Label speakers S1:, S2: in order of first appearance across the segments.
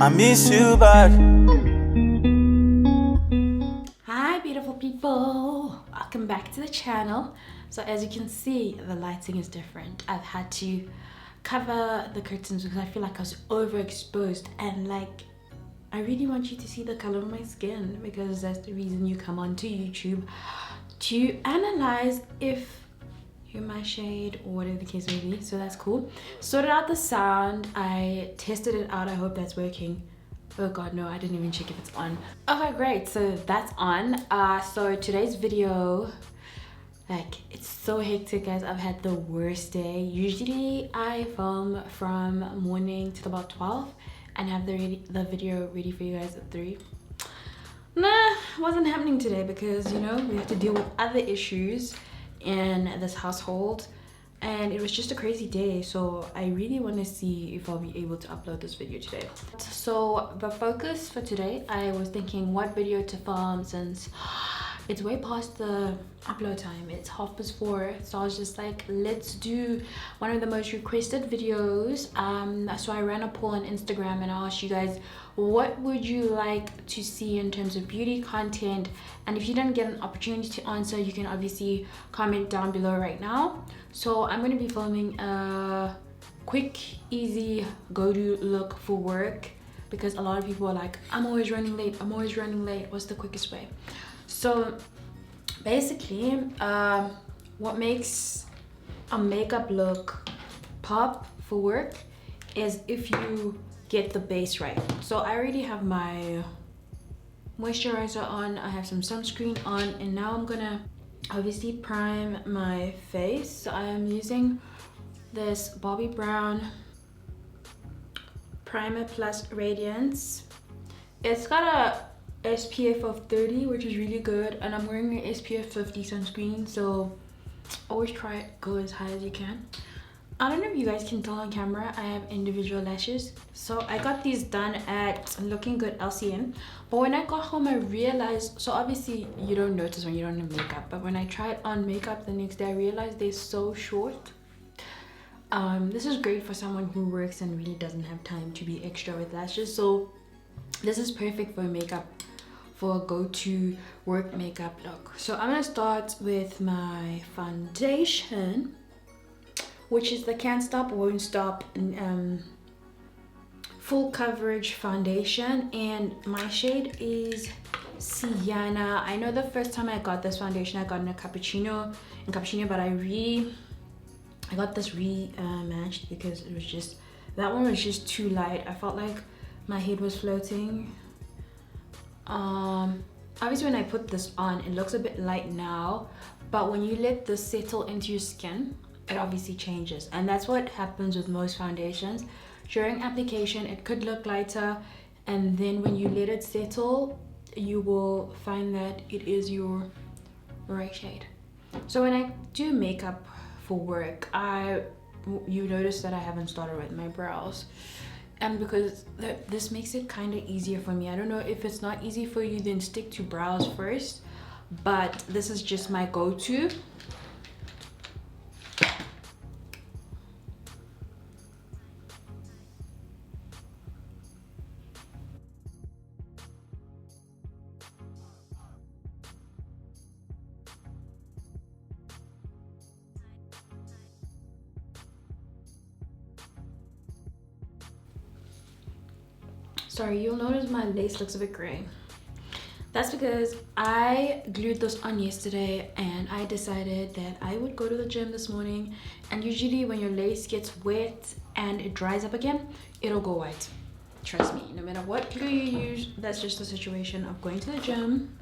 S1: I miss you bad.
S2: Hi beautiful people, welcome back to the channel. So as you can see, the lighting is different. I've had to cover the curtains because I feel like I was overexposed, and like I really want you to see the color of my skin because that's the reason you come onto YouTube, to analyze if you're my shade or whatever the case may be. So that's cool. Sorted out the sound, I tested it out, I hope that's working. Oh god, no, I didn't even check if it's on. Okay, great, so that's on. So today's video, like, it's so hectic guys. I've had the worst day. Usually I film from morning till about 12 and have the video ready for you guys at 3. Nah, wasn't happening today because, you know, we have to deal with other issues in this household, and it was just a crazy day. So I really want to see if I'll be able to upload this video today. So the focus for today, I was thinking what video to film since it's way past the upload time. It's 4:30, so I was just like, let's do one of the most requested videos. So I ran a poll on Instagram and I asked you guys, what would you like to see in terms of beauty content? And if you didn't get an opportunity to answer, you can obviously comment down below right now. So I'm going to be filming a quick, easy go-to look for work because a lot of people are like, I'm always running late, what's the quickest way? So basically, what makes a makeup look pop for work is if you get the base right. So I already have my moisturizer on, I have some sunscreen on, and now I'm gonna obviously prime my face. So I am using this Bobbi Brown Primer Plus Radiance. It's got a SPF of 30, which is really good, and I'm wearing an SPF 50 sunscreen, so always try it, go as high as you can. I don't know if you guys can tell on camera, I have individual lashes. So I got these done at Looking Good LCN, but when I got home I realized, so obviously you don't notice when you don't have makeup, but when I tried on makeup the next day I realized they're so short. This is great for someone who works and really doesn't have time to be extra with lashes, so this is perfect for makeup, for a go-to work makeup look. So I'm gonna start with my foundation, which is the Can't Stop Won't Stop full coverage foundation, and my shade is Sienna. I know the first time I got this foundation I got in a cappuccino, but I got this matched because it was just, that one was just too light. I felt like my head was floating. Obviously when I put this on it looks a bit light now, but when you let this settle into your skin it obviously changes, and that's what happens with most foundations. During application it could look lighter, and then when you let it settle you will find that it is your right shade. So when I do makeup for work, you notice that I haven't started with my brows, and because this makes it kind of easier for me. I don't know if it's not easy for you, then stick to brows first, but this is just my go-to. Sorry, you'll notice my lace looks a bit gray. That's because I glued this on yesterday and I decided that I would go to the gym this morning, and usually when your lace gets wet and it dries up again, it'll go white. Trust me, no matter what glue you use, that's just the situation of going to the gym.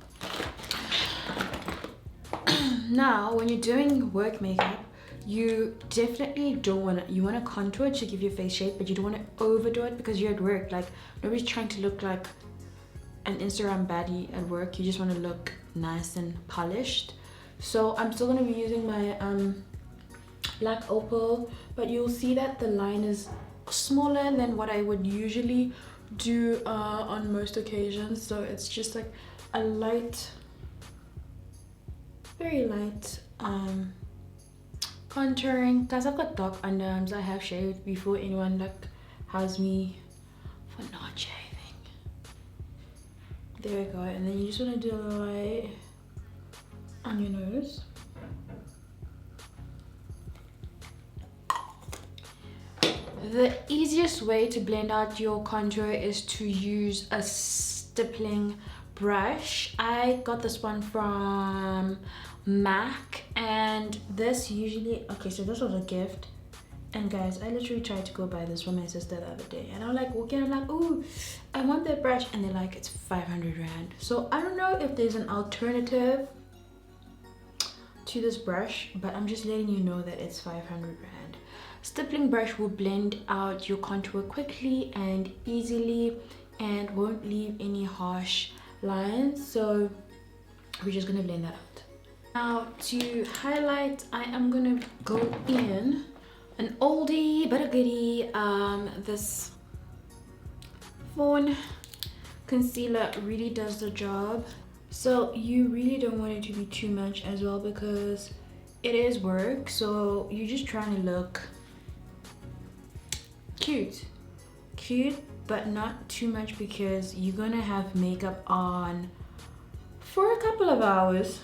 S2: Now, when you're doing work makeup, you definitely don't want to, you want to contour to give your face shape, but you don't want to overdo it because you're at work. Like, nobody's trying to look like an Instagram baddie at work. You just want to look nice and polished. So I'm still going to be using my black opal, but you'll see that the line is smaller than what I would usually do on most occasions. So it's just like a light, very light contouring. Guys, I've got dark underarms. I have shaved before anyone like has me for not shaving. There we go. And then you just want to do a light on your nose. The easiest way to blend out your contour is to use a stippling brush. I got this one from MAC, and this usually, okay, so this was a gift. And guys, I literally tried to go buy this for my sister the other day, and I'm like, okay, I'm like, oh, I want that brush, and they're like, it's 500 rand. So I don't know if there's an alternative to this brush, but I'm just letting you know that it's 500 rand. Stippling brush will blend out your contour quickly and easily and won't leave any harsh lines, so we're just gonna blend that out. Now to highlight, I am gonna go in an oldie but a goodie, this Fawn concealer really does the job. So you really don't want it to be too much as well, because it is work, so you're just trying to look cute, but not too much, because you're gonna have makeup on for a couple of hours.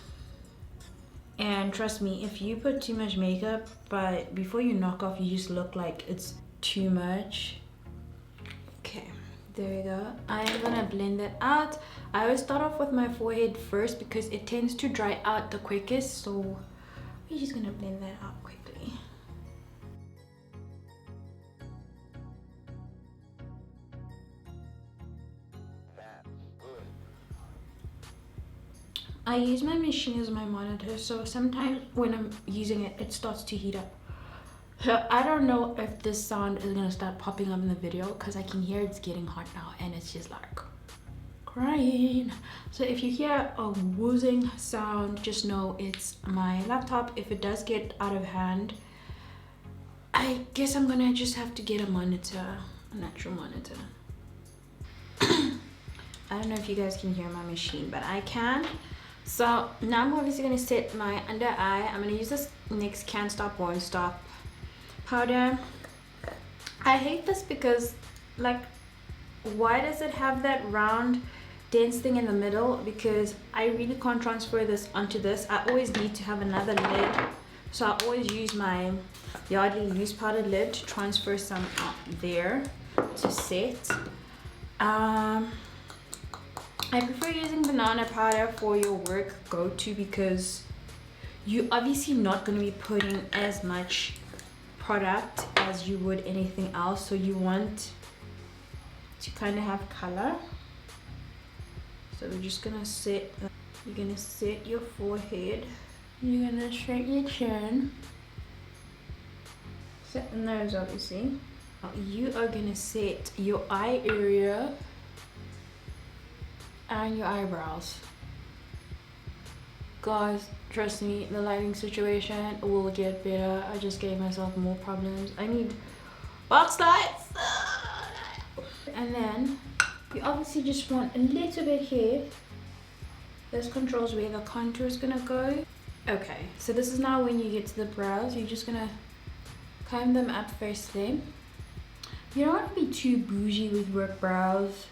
S2: And trust me, if you put too much makeup, but before you knock off, you just look like it's too much. Okay, there we go. I am gonna blend that out. I always start off with my forehead first because it tends to dry out the quickest, so we're just gonna blend that out quickly. I use my machine as my monitor, so sometimes when I'm using it, it starts to heat up. So I don't know if this sound is gonna start popping up in the video, because I can hear it's getting hot now and it's just like crying. So if you hear a whoozing sound, just know it's my laptop. If it does get out of hand, I guess I'm gonna just have to get a monitor, an actual monitor. I don't know if you guys can hear my machine, but I can. So now I'm obviously going to set my under eye. I'm going to use this NYX Can't Stop Won't Stop powder. I hate this because, like, why does it have that round dense thing in the middle? Because I really can't transfer this onto this. I always need to have another lid, so I always use my Yardley loose powder lid to transfer some out there to set. I prefer using banana powder for your work go-to, because you're obviously not going to be putting as much product as you would anything else, so you want to kind of have color. So we're just gonna set, you're gonna set your forehead, you're gonna straighten your chin, set the nose obviously. You are gonna set your eye area and your eyebrows. Guys, trust me, the lighting situation will get better. I just gave myself more problems. I need box lights. And then you obviously just want a little bit here. This controls where the contour is gonna go. Okay, so this is now when you get to the brows. You're just gonna comb them up firstly. You don't want to be too bougie with work brows.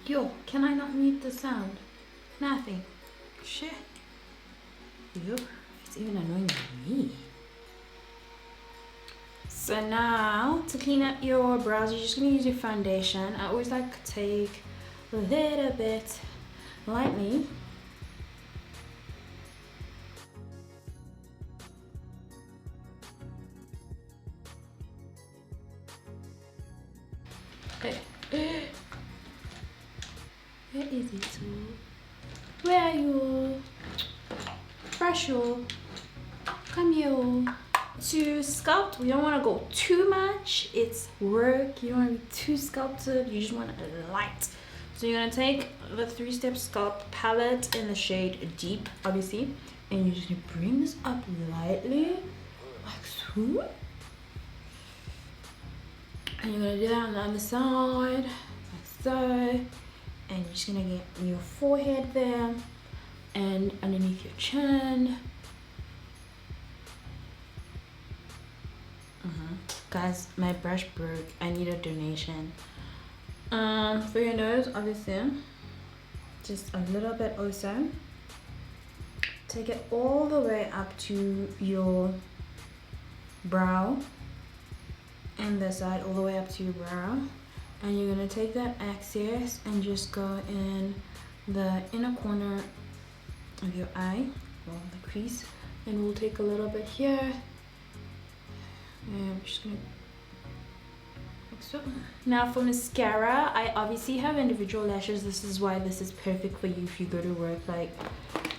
S2: Yo, can I not mute the sound? Nothing. Shit. Yo, it's even annoying me. So now, to clean up your brows, you're just going to use your foundation. I always like to take a little bit lightly. Okay. Where is it? Where are you? Brush you. Come here. To sculpt, we don't want to go too much. It's work. You don't want to be too sculpted. You just want it light. So you're going to take the 3-step sculpt palette in the shade Deep, obviously. And you're just going to bring this up lightly. Like so. And you're going to do that on the other side. Like so. And you're just gonna get your forehead there, and underneath your chin. Guys, my brush broke. I need a donation. For your nose, obviously, just a little bit also. Take it all the way up to your brow, and the side all the way up to your brow, and you're gonna take that axis and just go in the inner corner of your eye, well, the crease, and we'll take a little bit here, and I'm just gonna like so. Now for mascara, I obviously have individual lashes. This is why this is perfect for you if you go to work. Like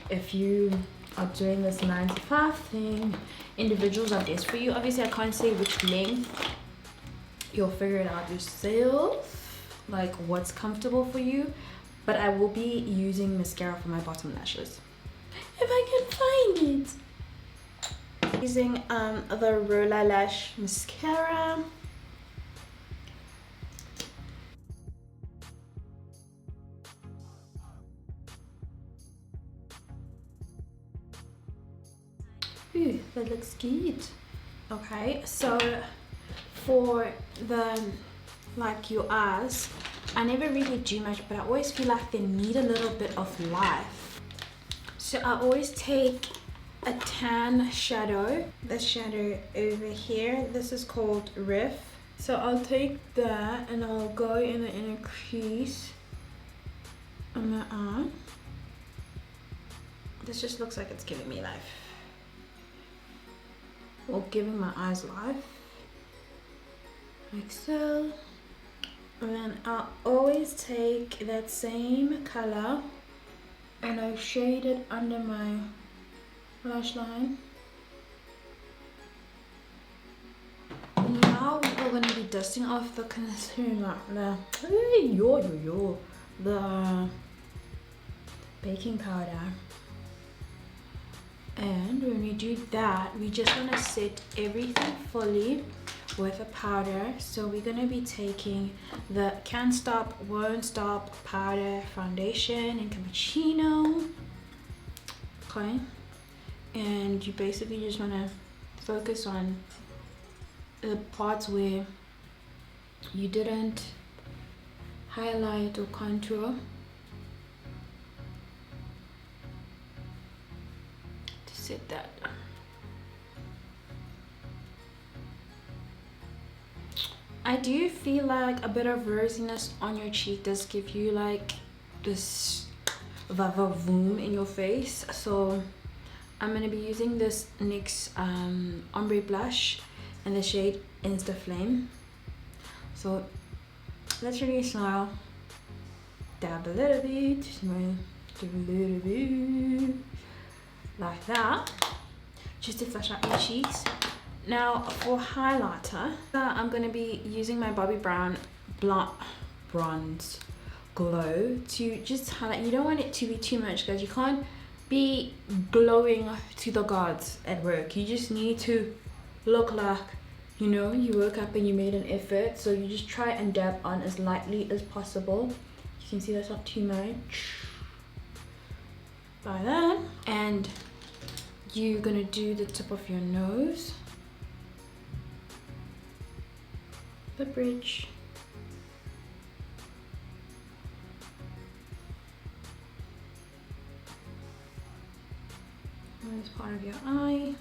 S2: if you are doing this 9 to 5 thing, individuals are best for you. Obviously I can't say which length, you'll figure it out yourself, like what's comfortable for you, but I will be using mascara for my bottom lashes if I can find it. Using the Roller Lash mascara. Ooh, that looks good. Okay, so for the like your eyes, I never really do much, but I always feel like they need a little bit of life. So I always take a tan shadow, the shadow over here. This is called Riff. So I'll take that and I'll go in the inner crease on my eye. This just looks like it's giving me life, or giving my eyes life, like so. And then I'll always take that same color and I shade it under my lash line. And now we're going to be dusting off the concealer, the baking powder. And when we do that, we just want to set everything fully with a powder. So we're going to be taking the Can't Stop, Won't Stop powder foundation in Cappuccino. Okay. And you basically just want to focus on the parts where you didn't highlight or contour. Set that. I do feel like a bit of rosiness on your cheek does give you like this va-va-voom in your face. So I'm going to be using this NYX Ombre Blush in the shade Insta Flame. So let's really smile, dab a little bit, smile, dab a little bit, like that, just to flush out your cheeks. Now for highlighter, I'm going to be using my Bobbi Brown Bronze Glow to just highlight. You don't want it to be too much, guys. You can't be glowing to the gods at work. You just need to look like, you know, you woke up and you made an effort. So you just try and dab on as lightly as possible. You can see that's not too much. Like that. And you're gonna do the tip of your nose, the bridge, this part of your eye,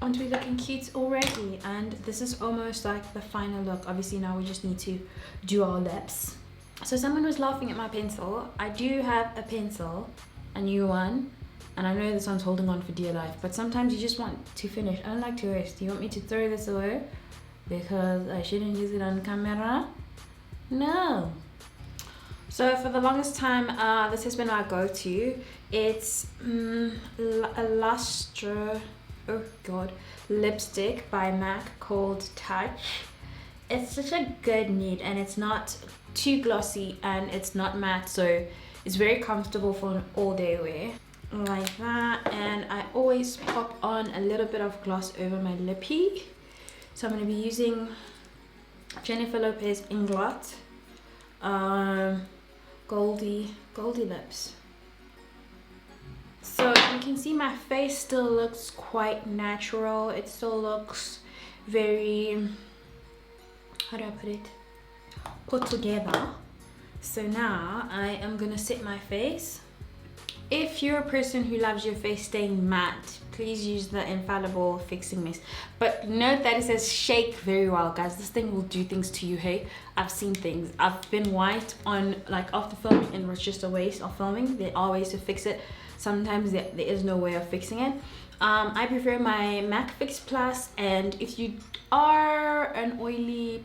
S2: aren't we looking cute already? And this is almost like the final look. Obviously now we just need to do our lips. So someone was laughing at my pencil. I do have a pencil, a new one, and I know this one's holding on for dear life, but sometimes you just want to finish. I don't like to waste. Do you want me to throw this away because I shouldn't use it on camera? No. So for the longest time, this has been my go-to. It's a Lustre, oh god, lipstick by MAC called Touch. It's such a good nude and it's not too glossy and it's not matte, so it's very comfortable for an all-day wear. like that, and I always pop on a little bit of gloss over my lippy. So I'm going to be using Jennifer Lopez Inglot Goldie Lips. So you can see my face still looks quite natural. It still looks very, how do I put it, put together. So now I am gonna set my face. If you're a person who loves your face staying matte, please use the infallible fixing mist. But note that it says shake very well, guys. This thing will do things to you. Hey, I've seen things. I've been white on, like, after filming, and it was just a waste of filming. There are ways to fix it. Sometimes there is no way of fixing it. I prefer my MAC Fix Plus, and if you are an oily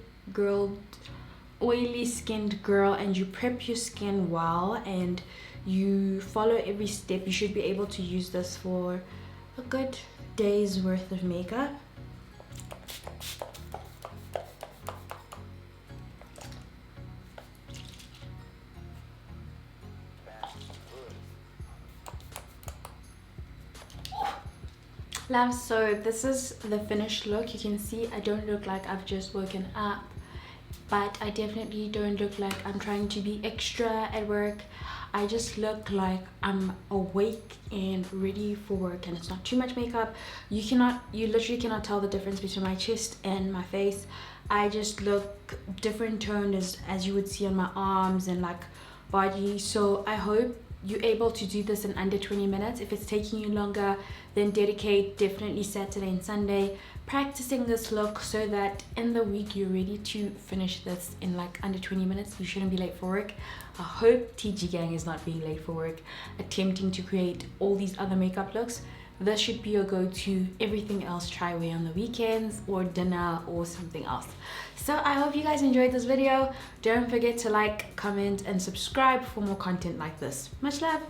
S2: skinned girl and you prep your skin well and you follow every step, you should be able to use this for a good day's worth of makeup. Love, so this is the finished look. You can see I don't look like I've just woken up, but I definitely don't look like I'm trying to be extra at work. I just look like I'm awake and ready for work, and it's not too much makeup. You literally cannot tell the difference between my chest and my face. I just look different toned as you would see on my arms and like body. So I hope you're able to do this in under 20 minutes. If it's taking you longer, then dedicate definitely Saturday and Sunday practicing this look so that in the week you're ready to finish this in like under 20 minutes. You shouldn't be late for work. I hope TGgang is not being late for work attempting to create all these other makeup looks. This should be your go-to. Everything else try away on the weekends or dinner or something else. So I hope you guys enjoyed this video. Don't forget to like, comment and subscribe for more content like this. Much love.